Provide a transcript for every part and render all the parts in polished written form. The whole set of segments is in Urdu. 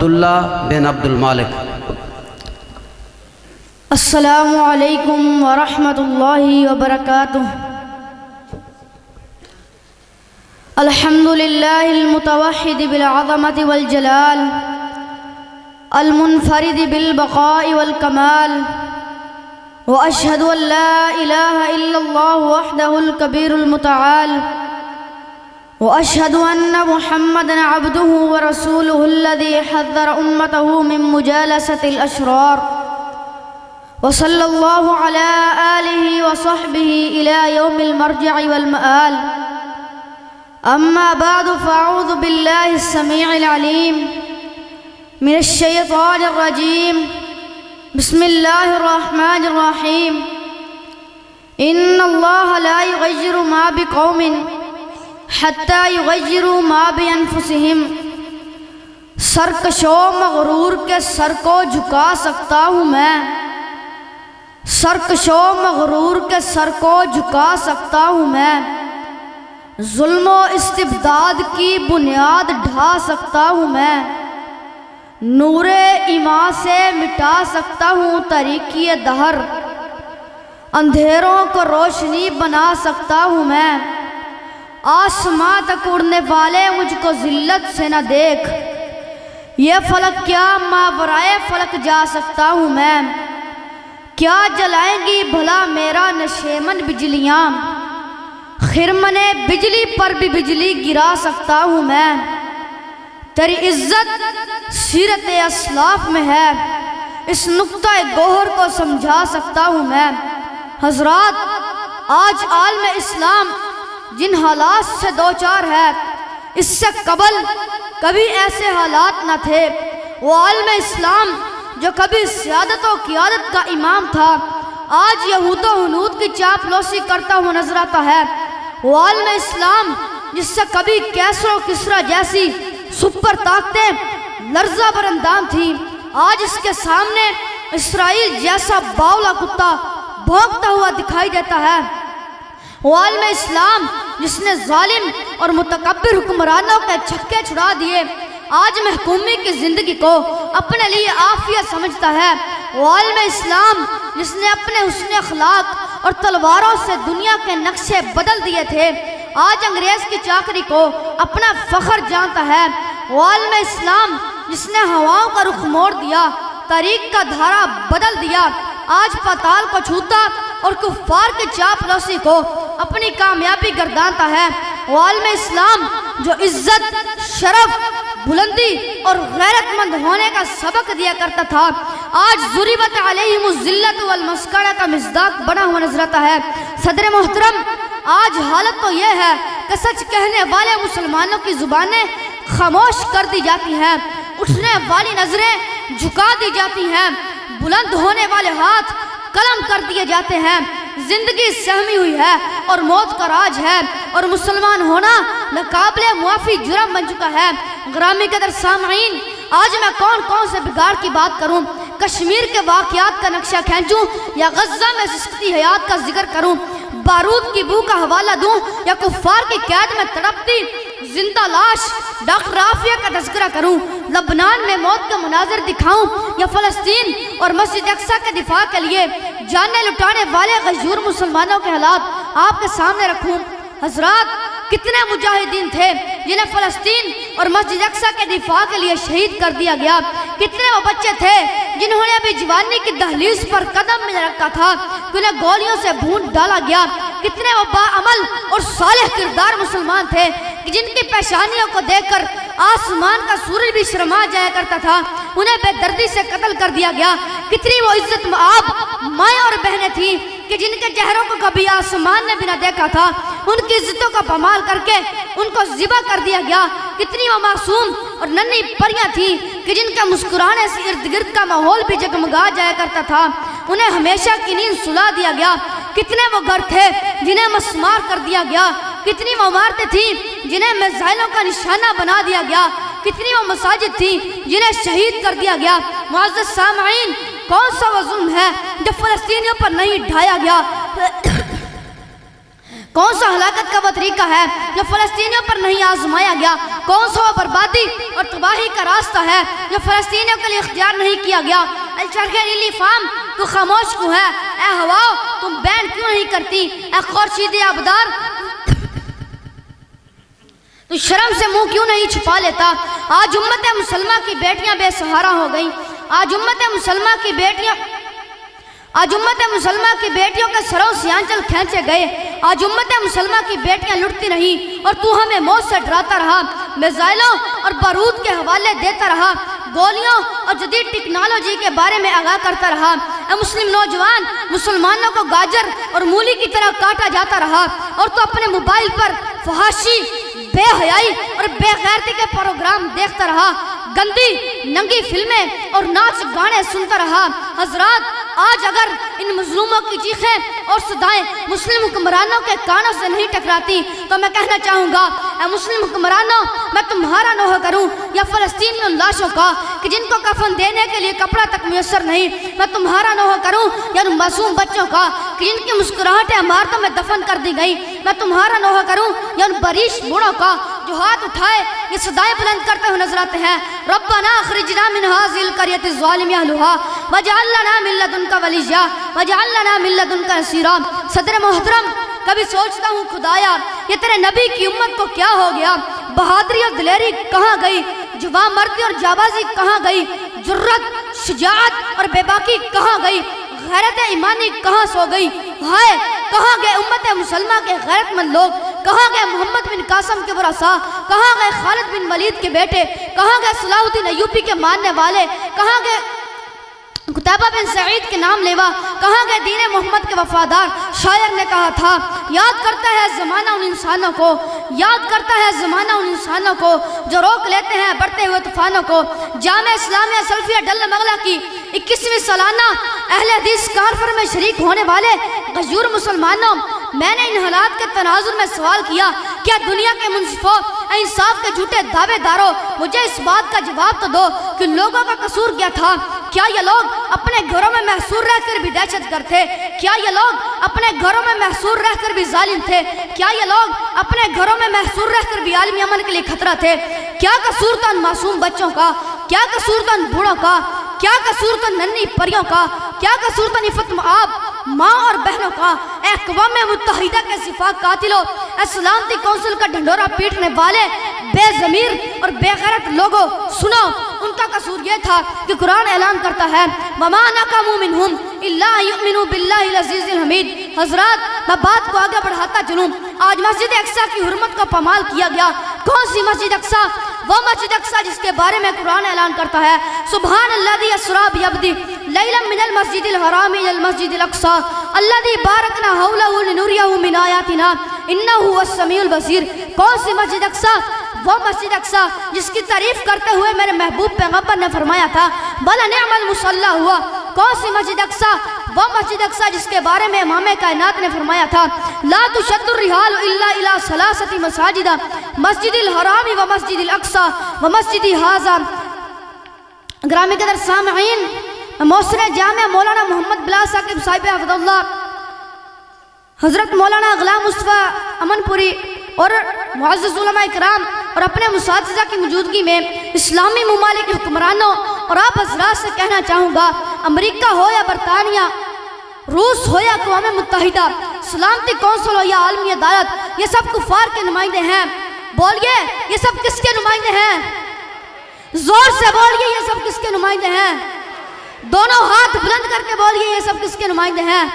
عبداللہ بن عبد المالک۔ السلام علیکم ورحمۃ اللہ وبرکاتہ۔ الحمد للہ المتوحد بالعظمۃ والجلال، المنفرد بالبقاء والکمال، واشہد ان لا الہ الا اللہ وحدہ الکبیر المتعال، واشہد ان محمدا عبدہ ورسولہ الذی حذر امتہ من مجالسۃ الاشرار، وصلی اللہ علی آلہ وصحبہ الی یوم المرجع والمآل۔ اما بعد فاعوذ باللہ السمیع العلیم من الشیطان الرجیم، بسم اللہ الرحمن الرحیم۔ ان اللہ لا یغیر ما بقوم حتی یغیروا ما بانفسہم۔ سرکشو مغرور کے سر کو جھکا سکتا ہوں میں، سرکشو مغرور کے سر کو جھکا سکتا ہوں میں، ظلم و استبداد کی بنیاد ڈھا سکتا ہوں میں، نور ایمان سے مٹا سکتا ہوں طریقی دہر، اندھیروں کو روشنی بنا سکتا ہوں میں، آسماں تک اڑنے والے مجھ کو ذلت سے نہ دیکھ، یہ فلک کیا ماورائے فلک جا سکتا ہوں میں، کیا جلائیں گی بھلا میرا نشیمن بجلیاں، خرمن بجلی پر بھی بجلی گرا سکتا ہوں میں، تیری عزت سیرت اسلاف میں ہے، اس نقطہ گوہر کو سمجھا سکتا ہوں میں۔ حضرات، آج عالم اسلام جن حالات سے دوچار ہے، اس سے قبل کبھی ایسے حالات نہ تھے۔ وہ عالم اسلام جو کبھی سیادت و قیادت کا امام تھا، آج یہود و ہنود کی چاپلوسی کرتا ہوا نظر آتا ہے۔ وہ عالم اسلام جس سے کبھی کیسر و کسرا جیسی سپر طاقتیں لرزہ بر اندام تھی، آج اس کے سامنے اسرائیل جیسا باولا کتا بھونکتا ہوا دکھائی دیتا ہے۔ وہ عالم اسلام جس نے ظالم اور متکبر حکمرانوں کے چھکے چھڑا دیے، آج محکومی کی زندگی کو اپنے لیے عافیت سمجھتا ہے۔ وہ عالم اسلام جس نے اپنے حسن اخلاق اور تلواروں سے دنیا کے نقشے بدل دیے تھے، آج انگریز کی چاکری کو اپنا فخر جانتا ہے۔ وہ عالم اسلام جس نے ہواؤں کا رخ موڑ دیا، تاریخ کا دھارا بدل دیا، آج پاتال کو چھوتا اور کفار کی چاپلوسی کو اپنی کامیابی گردانتا ہے۔ وہ عالم اسلام جو عزت، شرف، بلندی اور غیرت مند ہونے کا سبق دیا کرتا تھا، آج ضربت علیہم الذلۃ والمسکنہ کا مصداق بنا ہوا نظر آتا ہے۔ صدر محترم، آج حالت تو یہ ہے کہ سچ کہنے والے مسلمانوں کی زبانیں خاموش کر دی جاتی ہیں، اٹھنے والی نظریں جھکا دی جاتی ہیں، بلند ہونے والے ہاتھ قلم کر دیے جاتے ہیں۔ زندگی سہمی ہوئی ہے اور موت کا راج ہے، اور مسلمان ہونا ناقابل معافی جرم بن چکا ہے۔ گرامی قدر سامعین، آج میں کون سے بگاڑ کی بات کروں؟ کشمیر کے واقعات کا نقشہ کھینچوں یا غزہ میں سستی حیات کا ذکر کروں؟ بارود کی بو کا حوالہ دوں یا کفار کی قید میں تڑپتی زندہ لاش ڈاکٹر رافیہ کا تذکرہ کروں؟ لبنان میں موت کے مناظر دکھاؤں یا فلسطین اور مسجد اقصیٰ کے دفاع کے لیے جانیں لٹانے والے غیور مسلمانوں کے حالات آپ کے سامنے رکھوں؟ حضرات، کتنے مجاہدین تھے جنہیں فلسطین اور مسجد اقصیٰ کے دفاع کے لیے شہید کر دیا گیا؟ کتنے وہ بچے تھے جنہوں نے ابھی جوانی کی دہلیز پر قدم مل رکھا تھا کہ انہیں گولیوں سے بھون ڈالا گیا؟ کتنے وہ باعمل اور صالح کردار مسلمان تھے کہ جن کی پیشانیوں کو دیکھ کر آسمان کا سورج بھی شرما جایا کرتا تھا، انہیں بے دردی سے قتل کر دیا گیا؟ کتنی وہ عزت مآب مائیں اور بہنیں تھیں کہ جن کے چہروں کو کبھی آسمان نے بھی نہ دیکھا تھا، ان کی عزتوں کا پامال کر کے ان کو ذبح کر دیا گیا؟ کتنی وہ معصوم اور ننھی پریاں تھیں کہ جن کے مسکرانے سے ارد گرد کا ماحول بھی جگمگا جایا کرتا تھا، انہیں ہمیشہ کی نیند سلا دیا گیا؟ کتنے وہ گھر تھے جنہیں مسمار کر دیا گیا؟ کتنی وہ عمارتیں تھیں جنہیں میزائلوں کا نشانہ بنا دیا گیا؟ کتنی وہ مساجد تھیں جنہیں شہید کر دیا گیا؟ معزز سامعین، کون سا وہ ظلم ہے جو فلسطینیوں پر نہیں ڈھایا گیا؟ کون سا ہلاکت کا وہ طریقہ ہے جو فلسطینیوں پر نہیں آزمایا گیا؟ کون سا وہ بربادی اور تباہی کا راستہ ہے جو فلسطینیوں کے لیے اختیار نہیں کیا گیا؟ الچرخ نیلی فام تو خاموش کیوں ہے؟ اے ہوا تم بین کیوں نہیں کرتی؟ اے خورشید آبدار تو شرم سے منہ کیوں نہیں چھپا لیتا؟ آج امت مسلمہ کی بیٹیاں بے سہارا ہو گئیں، آج امت مسلمہ کی بیٹیوں کے سروں سے آنچل کھینچے گئے، آج امت مسلمہ کی بیٹیاں لٹتی رہیں اور تو ہمیں موت سے ڈراتا رہا، میزائلوں اور بارود کے حوالے دیتا رہا، گولیوں اور جدید ٹیکنالوجی کے بارے میں آگاہ کرتا رہا۔ اے مسلم نوجوان، مسلمانوں کو گاجر اور مولی کی طرح کاٹا جاتا رہا اور تو اپنے موبائل پر فحاشی، بے حیائی اور بے غیرتی کے پروگرام دیکھتا رہا، گندی ننگی فلمیں اور ناچ گانے سنتا رہا۔ حضرات، آج اگر ان مظلوموں کی چیخیں اور صدائیں مسلم حکمرانوں کے کانوں سے نہیں ٹکراتی تو میں کہنا چاہوں گا، اے مسلم حکمرانوں، میں تمہارا نوحہ کروں یا فلسطینی لاشوں کا کہ جن کو کفن دینے کے لیے کپڑا تک میسر نہیں؟ میں تمہارا نوحہ کروں یا ان معصوم بچوں کا کہ جن کی مسکراہٹیں عمارتوں میں دفن کر دی گئی؟ میں تمہارا نوحہ کروں یا ان بریش بوڑھوں کا جو ہاتھ اٹھائے یہ صدائیں بلند کرتے ہوئے نظر آتے ہیں، ربنا اخرجنا من هذه القرية الظالم اهلها واجعل لنا من لدنك وليا واجعل لنا من لدنك نصيرا۔ صدر محترم، کبھی سوچتا ہوں خدایا یہ تیرے نبی کی امت کو کیا ہو گیا؟ بہادری اور دلیری کہاں گئی؟ جواں مردی اور جابازی کہاں گئی؟ جرت، شجاعت اور بے باکی کہاں گئی؟ غیرت ایمانی کہاں سو گئی؟ ہائے، کہاں گئے امت مسلمہ کے غیرت مند لوگ؟ کہاں گئے محمد بن قاسم کے ورثاء؟ کہاں گئے خالد بن ولید کے بیٹے؟ کہاں گئے صلاح الدین ایوبی کے ماننے والے؟ کہاں گئے قتیبہ بن سعید کے نام لیوا؟ کہاں گئے دین محمد کے وفادار؟ شاعر نے کہا تھا، یاد کرتا ہے زمانہ ان انسانوں کو، یاد کرتا ہے زمانہ ان انسانوں کو جو روک لیتے ہیں بڑھتے ہوئے طوفانوں کو۔ جامعہ اسلامیہ سلفیہ ڈل مغلہ کی 21ویں سالانہ اہل حدیث کانفرنس میں شریک ہونے والے غیور مسلمانوں، میں نے ان حالات کے تناظر میں سوال کیا، کیا دنیا کے منصفوں، انصاف کے جھوٹے دعوے داروں، مجھے اس بات کا جواب تو دو کہ لوگوں کا قصور کیا تھا؟ کیا یہ لوگ اپنے گھروں میں محصور رہ کر بھی دہشت گرد تھے؟ کیا یہ لوگ اپنے گھروں میں محصور رہ کر بھی ظالم تھے؟ کیا یہ لوگ اپنے گھروں میں محصور رہ کر بھی عالمی امن کے لیے خطرہ تھے؟ کیا قصور تھا ان معصوم بچوں کا؟ کیا قصور تھا ان بوڑھوں کا؟ کیا قصور تھا ننھی پریوں کا؟ کیا قصور تھا نفت آب ماں اور بہنوں کا؟ اے اقوام متحدہ کے صفا قاتلوں، اے سلامتی کونسل کا ڈھنڈورا پیٹنے والے بے ضمیر اور بے غیرت لوگوں، سنو، ان کا قصور یہ تھا کہ قرآن اعلان کرتا ہے وَمَا نَقَمُوا مِنْهُمْ إِلَّا يُؤْمِنُوا بِاللَّهِ الْعَزِيزِ الْحَمِيدِ۔ حضرات، میں بات کو آگے بڑھاتا چلوں، آج مسجد اقصیٰ کی حرمت کا پامال کیا گیا۔ کون سی مسجد اقصیٰ؟ وہ مسجد اقصیٰ جس کے بارے میں قرآن اعلان کرتا ہے سبحان الذی اسریٰ بعبدہ لیلا من المسجد الحرام الی المسجد الاقصیٰ الذی بارکنا حولہ لنریہ من آیاتنا انہ هو السمیع البصیر۔ کون سی مسجد اقصیٰ؟ وہ مسجد اقصیٰ جس کی تعریف کرتے ہوئے میرے محبوب پیغمبر نے فرمایا تھا بلا نعم المصلی ہوا۔ کون سی مسجد اقصیٰ؟ وہ مسجد اقصیٰ جس کے بارے میں امام کائنات نے فرمایا تھا لا تشد الرحال الا الى ثلاثۃ مساجد مسجد الحرام و مسجد الاقصیٰ و مسجد ھذا۔ گرامی قدر سامعین، موثر جامع مولانا محمد بلال ثاقب صاحب حفظ اللہ، حضرت مولانا غلام مصطفیٰ امن پوری اور معزز علماء اکرام اور اپنے اساتذہ کی موجودگی میں اسلامی ممالک کے حکمرانوں اور آپ حضرات سے کہنا چاہوں گا، امریکہ ہو یا برطانیہ، روس ہو یا اقوام متحدہ، سلامتی کونسل ہو یا عالمی عدالت، یہ سب کفار کے نمائندے ہیں۔ بولیے، یہ سب کس کے نمائندے ہیں؟ زور سے بولیے، یہ سب کس کے نمائندے ہیں؟ دونوں ہاتھ بلند کر کے بولیے، یہ سب کس کے نمائندے ہیں؟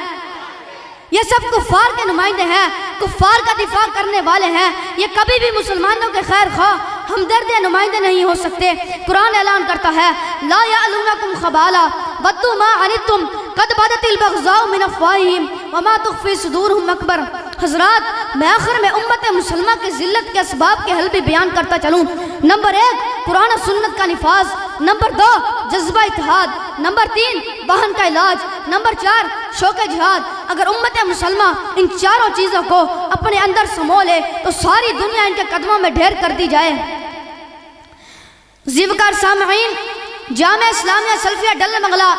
یہ سب کفار کے نمائندے ہیں، کفار کا دفاع کرنے والے ہیں۔ یہ کبھی بھی مسلمانوں کے خیر خواہ ہمدرد نمائندے نہیں ہو سکتے۔ قرآن اعلان کرتا ہے لا یعلونکم خبالا ودوا ما عنتم قد بدت البغضاء من افواہہم وما تخفی صدورہم اکبر۔ حضرات، میں آخر میں امت مسلمہ کی ذلت کے اسباب کے حل بھی بیان کرتا چلوں۔ نمبر 1، قرآن و سنت کا نفاذ۔ نمبر 2، جذبہ اتحاد۔ نمبر 3، بہن کا علاج۔ نمبر 4، شوق جہاد۔ اگر امت مسلمہ ان چاروں چیزوں کو اپنے اندر سمو لے تو ساری دنیا ان کے قدموں میں ڈھیر کر دی جائے۔ زیوکار سامعین، جامعہ اسلامیہ سلفیہ ڈل مغلہ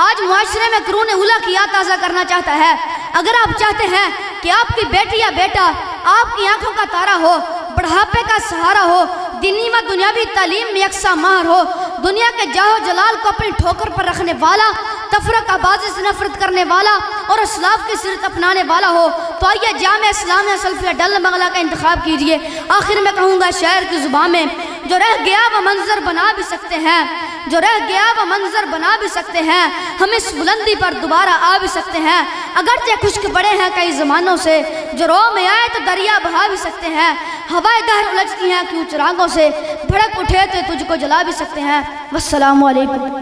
آج معاشرے میں قرون اولیٰ کی یاد تازہ کرنا چاہتا ہے۔ اگر آپ چاہتے ہیں کہ آپ کی بیٹی یا بیٹا آپ کی آنکھوں کا تارا ہو، بڑھاپے کا سہارا ہو، دینی و دنیاوی تعلیم میں یکساں ماہر ہو، دنیا کے جاہ و جلال کو اپنی ٹھوکر پر رکھنے والا، تفرقہ بازی سے نفرت کرنے والا اور اسلاف کی سیرت اپنانے والا ہو، تو آئیے جامعہ اسلامیہ سلفیہ ڈل بنگلہ کا انتخاب کیجئے۔ آخر میں کہوں گا شاعر کی زبان میں، جو رہ گیا وہ منظر بنا بھی سکتے ہیں، جو رہ گیا وہ منظر بنا بھی سکتے ہیں، ہم اس بلندی پر دوبارہ آ بھی سکتے ہیں، اگرچہ خشک پڑے ہیں کئی زمانوں سے، جو رو میں آئے تو دریا بہا بھی سکتے ہیں، ہوائے دہر الجھتی ہیں کیوں چراغوں سے، بھڑک اٹھے تو تجھ کو جلا بھی سکتے ہیں۔ والسلام علیکم۔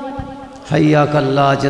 حیاک اللہ۔